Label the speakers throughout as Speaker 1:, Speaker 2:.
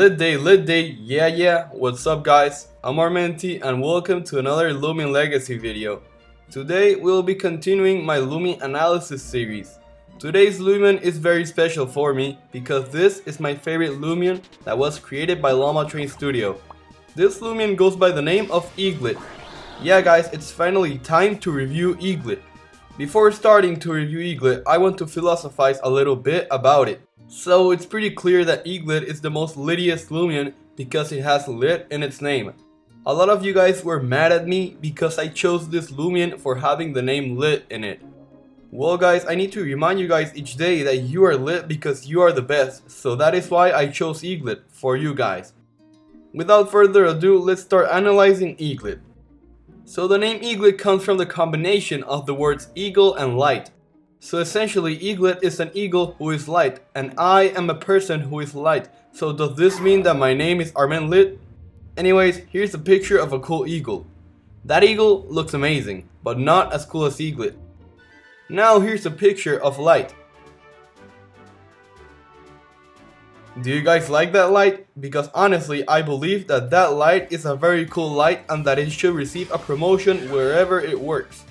Speaker 1: Lit day, yeah, what's up guys? I'm Armenti and welcome to another Loomian Legacy video. Today we'll be continuing my LoomiAnalysis series. Today's Loomian is very special for me because this is my favorite Loomian that was created by Armenti Studio. This Loomian goes by the name of Eaglit. Yeah guys, it's finally time to review Eaglit. Before starting to review Eaglit, I want to philosophize a little bit about it. So it's pretty clear that Eaglit is the most littiest Loomian because it has lit in its name. A lot of you guys were mad at me because I chose this Loomian for having the name lit in it. Well guys, I need to remind you guys each day that you are lit because you are the best, so that is why I chose Eaglit for you guys. Without further ado, let's start analyzing Eaglit. So the name Eaglit comes from the combination of the words eagle and light. So essentially Eaglit is an eagle who is light, and I am a person who is light. So does this mean that my name is Armenti? Anyways, here's a picture of a cool eagle. That eagle looks amazing, but not as cool as Eaglit. Now here's a picture of light. Do you guys like that light? Because honestly, I believe that that light is a very cool light and that it should receive a promotion wherever it works.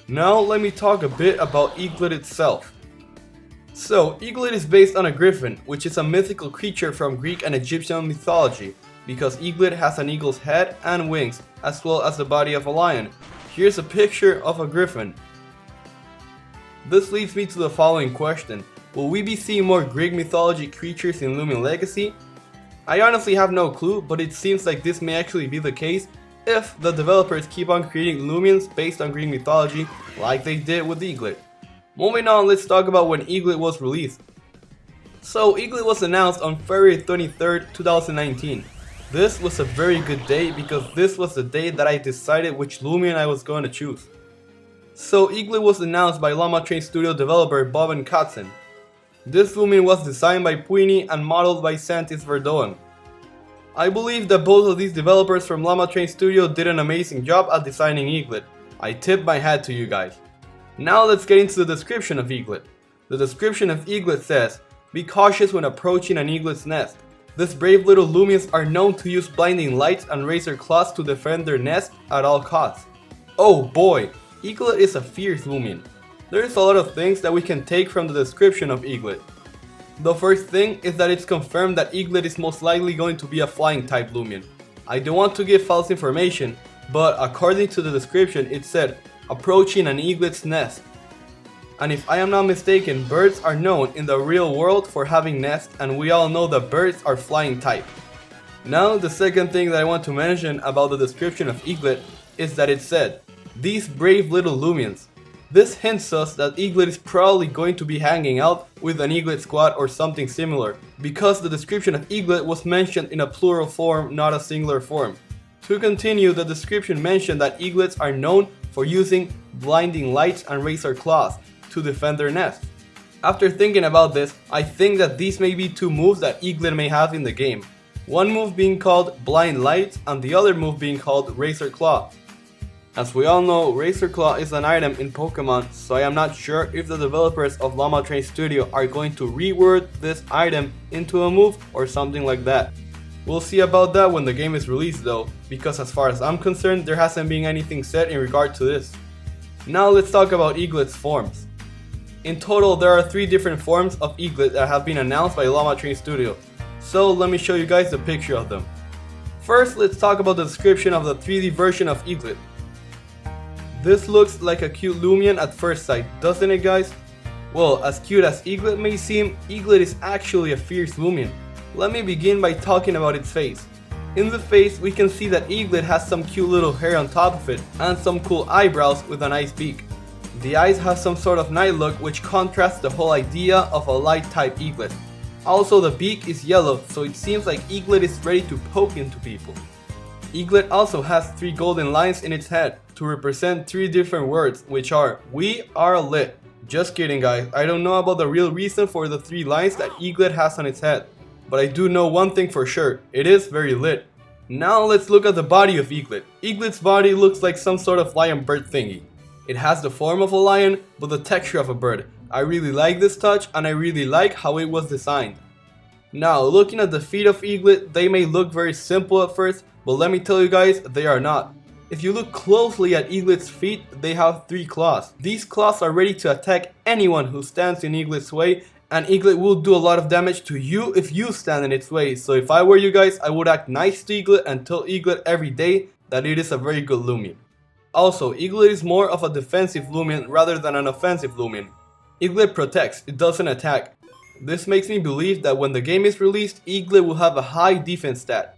Speaker 1: Now let me talk a bit about Eaglit itself. So Eaglit is based on a griffin, which is a mythical creature from Greek and Egyptian mythology, because Eaglit has an eagle's head and wings, as well as the body of a lion. Here's a picture of a griffin. This leads me to the following question. Will we be seeing more Greek mythology creatures in Loomian Legacy? I honestly have no clue, but it seems like this may actually be the case if the developers keep on creating Loomians based on Greek mythology like they did with Eaglit. Moving on, let's talk about when Eaglit was released. So Eaglit was announced on February 23rd, 2019. This was a very good day because this was the day that I decided which Loomian I was going to choose. So Eaglit was announced by Armenti Studio developer Bob and Katzen. This Loomian was designed by Puini and modeled by Santis Verdoen. I believe that both of these developers from Armenti Studio did an amazing job at designing Eaglit. I tip my hat to you guys. Now let's get into the description of Eaglit. The description of Eaglit says, "Be cautious when approaching an eaglet's nest. This brave little Loomians are known to use blinding lights and razor claws to defend their nest at all costs." Oh boy, Eaglit is a fierce Loomian. There is a lot of things that we can take from the description of Eaglit. The first thing is that it's confirmed that Eaglit is most likely going to be a flying type Loomian. I don't want to give false information, but according to the description it said, approaching an eaglet's nest. And if I am not mistaken, birds are known in the real world for having nests, and we all know that birds are flying type. Now the second thing that I want to mention about the description of Eaglit is that it said, "These brave little Loomians." This hints us that Eaglit is probably going to be hanging out with an Eaglit squad or something similar, because the description of Eaglit was mentioned in a plural form, not a singular form. To continue, the description mentioned that Eaglets are known for using blinding lights and razor claws to defend their nest. After thinking about this, I think that these may be two moves that Eaglit may have in the game. One move being called blind light and the other move being called razor claw. As we all know, Razor Claw is an item in Pokemon, so I am not sure if the developers of Armenti Studio are going to reword this item into a move or something like that. We'll see about that when the game is released though, because as far as I'm concerned, there hasn't been anything said in regard to this. Now let's talk about Eaglit's forms. In total, there are 3 different forms of Eaglit that have been announced by Armenti Studio, so let me show you guys a picture of them. First, let's talk about the description of the 3D version of Eaglit. This looks like a cute Loomian at first sight, doesn't it guys? Well, as cute as Eaglit may seem, Eaglit is actually a fierce Loomian. Let me begin by talking about its face. In the face, we can see that Eaglit has some cute little hair on top of it, and some cool eyebrows with a nice beak. The eyes have some sort of night look which contrasts the whole idea of a light type Eaglit. Also, the beak is yellow, so it seems like Eaglit is ready to poke into people. Eaglit also has 3 golden lines in its head to represent 3 different words, which are, "We are lit." Just kidding guys, I don't know about the real reason for the 3 lines that Eaglit has on its head, but I do know one thing for sure, it is very lit. Now let's look at the body of Eaglit. Eaglit's body looks like some sort of lion bird thingy. It has the form of a lion, but the texture of a bird. I really like this touch and I really like how it was designed. Now, looking at the feet of Eaglit, they may look very simple at first, but let me tell you guys, they are not. If you look closely at Eaglit's feet, they have 3 claws. These claws are ready to attack anyone who stands in Eaglit's way, and Eaglit will do a lot of damage to you if you stand in its way. So if I were you guys, I would act nice to Eaglit and tell Eaglit every day that it is a very good Loomian. Also, Eaglit is more of a defensive Loomian rather than an offensive Loomian. Eaglit protects, it doesn't attack. This makes me believe that when the game is released, Eaglit will have a high defense stat.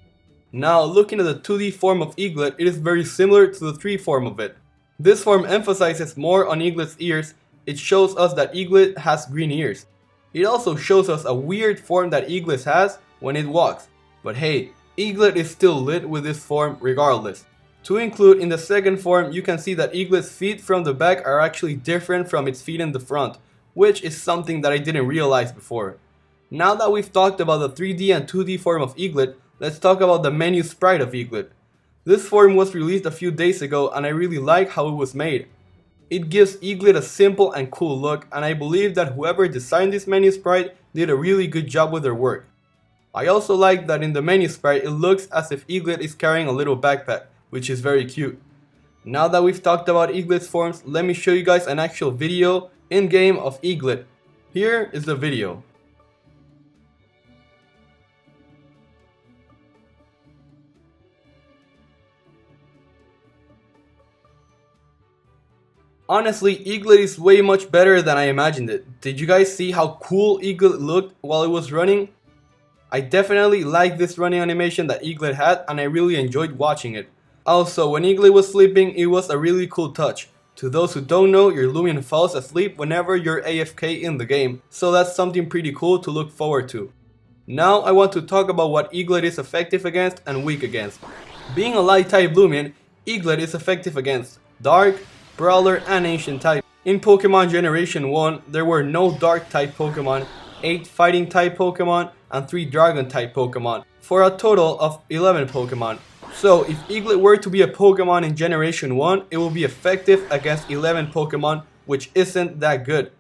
Speaker 1: Now, looking at the 2D form of Eaglit, it is very similar to the 3D form of it. This form emphasizes more on Eaglit's ears. It shows us that Eaglit has green ears. It also shows us a weird form that Eaglit has when it walks. But hey, Eaglit is still lit with this form regardless. To include, in the second form, you can see that Eaglit's feet from the back are actually different from its feet in the front, which is something that I didn't realize before. Now that we've talked about the 3D and 2D form of Eaglit, let's talk about the menu sprite of Eaglit. This form was released a few days ago and I really like how it was made. It gives Eaglit a simple and cool look, and I believe that whoever designed this menu sprite did a really good job with their work. I also like that in the menu sprite it looks as if Eaglit is carrying a little backpack, which is very cute. Now that we've talked about Eaglit's forms, let me show you guys an actual video in-game of Eaglit. Here is the video. Honestly, Eaglit is way much better than I imagined it. Did you guys see how cool Eaglit looked while it was running? I definitely liked this running animation that Eaglit had, and I really enjoyed watching it. Also, when Eaglit was sleeping, it was a really cool touch. To those who don't know, your Loomian falls asleep whenever you're AFK in the game, so that's something pretty cool to look forward to. Now I want to talk about what Eaglit is effective against and weak against. Being a light type Loomian, Eaglit is effective against Dark, Brawler, and Ancient type. In Pokemon Generation 1, there were no Dark type Pokemon, 8 Fighting type Pokemon, and 3 Dragon type Pokemon, for a total of 11 Pokemon. So if Eaglit were to be a Pokemon in Generation 1, it will be effective against 11 Pokemon, which isn't that good.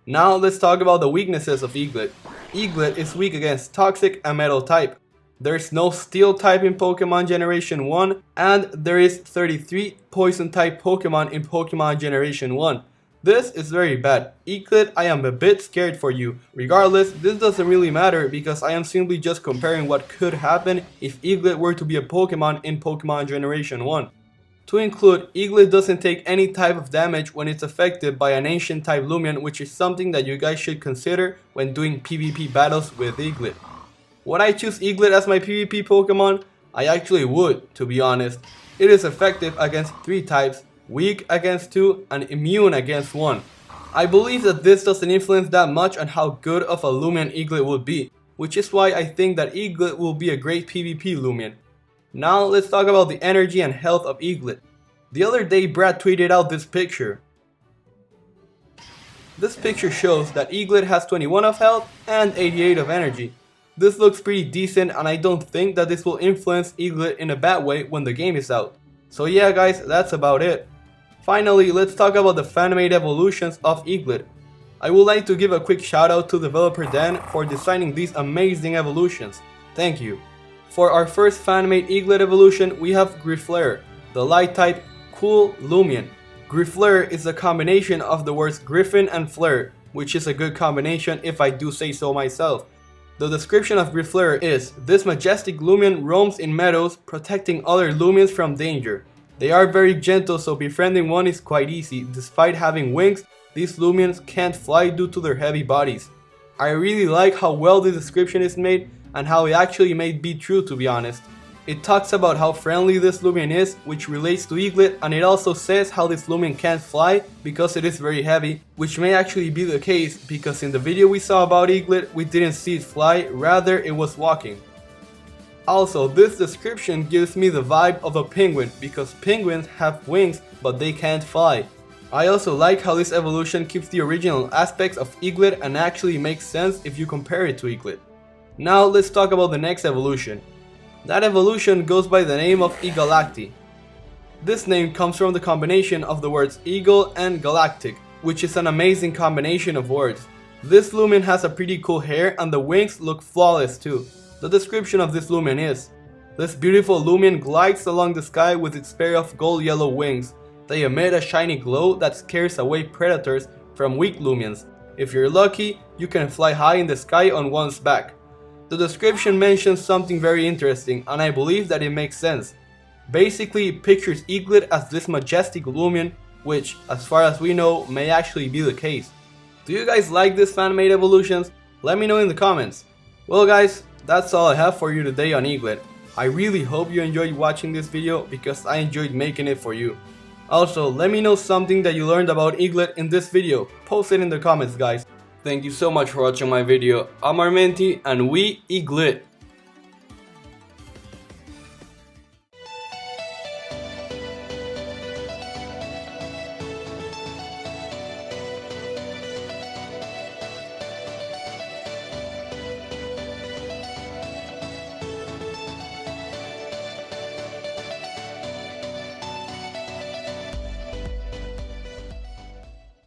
Speaker 1: Now let's talk about the weaknesses of Eaglit. Eaglit is weak against Toxic and Metal type. There's no Steel type in Pokemon Generation 1, and there is 33 Poison type Pokemon in Pokemon Generation 1. This is very bad. Eaglit, I am a bit scared for you. Regardless, this doesn't really matter because I am simply just comparing what could happen if Eaglit were to be a Pokemon in Pokemon Generation 1. To include, Eaglit doesn't take any type of damage when it's affected by an Ancient type Loomian, which is something that you guys should consider when doing PvP battles with Eaglit. Would I choose Eaglit as my PvP Pokemon? I actually would, to be honest. It is effective against 3 types, weak against 2, and immune against 1. I believe that this doesn't influence that much on how good of a Loomian Eaglit would be, which is why I think that Eaglit will be a great PvP Loomian. Now let's talk about the energy and health of Eaglit. The other day Brad tweeted out this picture. This picture shows that Eaglit has 21 of health and 88 of energy. This looks pretty decent, and I don't think that this will influence Eaglit in a bad way when the game is out. So yeah guys, that's about it. Finally, let's talk about the fan-made evolutions of Eaglit. I would like to give a quick shout out to developer Dan for designing these amazing evolutions. Thank you. For our first fan-made Eaglit evolution, we have Grifflair, the light type cool Loomian. Grifflair is a combination of the words Griffin and Flare, which is a good combination if I do say so myself. The description of Grifflair is, this majestic Loomian roams in meadows, protecting other Loomians from danger. They are very gentle, so befriending one is quite easy. Despite having wings, these Loomians can't fly due to their heavy bodies. I really like how well the description is made and how it actually may be true, to be honest. It talks about how friendly this Loomian is, which relates to Eaglit, and it also says how this Loomian can't fly because it is very heavy, which may actually be the case because in the video we saw about Eaglit, we didn't see it fly, rather it was walking. Also, this description gives me the vibe of a penguin because penguins have wings but they can't fly. I also like how this evolution keeps the original aspects of Eaglit and actually makes sense if you compare it to Eaglit. Now let's talk about the next evolution. That evolution goes by the name of Eaglit. This name comes from the combination of the words eagle and galactic, which is an amazing combination of words. This Loomian has a pretty cool hair and the wings look flawless too. The description of this Loomian is: this beautiful Loomian glides along the sky with its pair of gold yellow wings. They emit a shiny glow that scares away predators from weak Loomians. If you're lucky, you can fly high in the sky on one's back. The description mentions something very interesting, and I believe that it makes sense. Basically, it pictures Eaglit as this majestic Loomian, which, as far as we know, may actually be the case. Do you guys like these fan-made evolutions? Let me know in the comments. Well guys, that's all I have for you today on Eaglit. I really hope you enjoyed watching this video because I enjoyed making it for you. Also, let me know something that you learned about Eaglit in this video. Post it in the comments, guys. Thank you so much for watching my video. I'm Armenti and we Eaglit.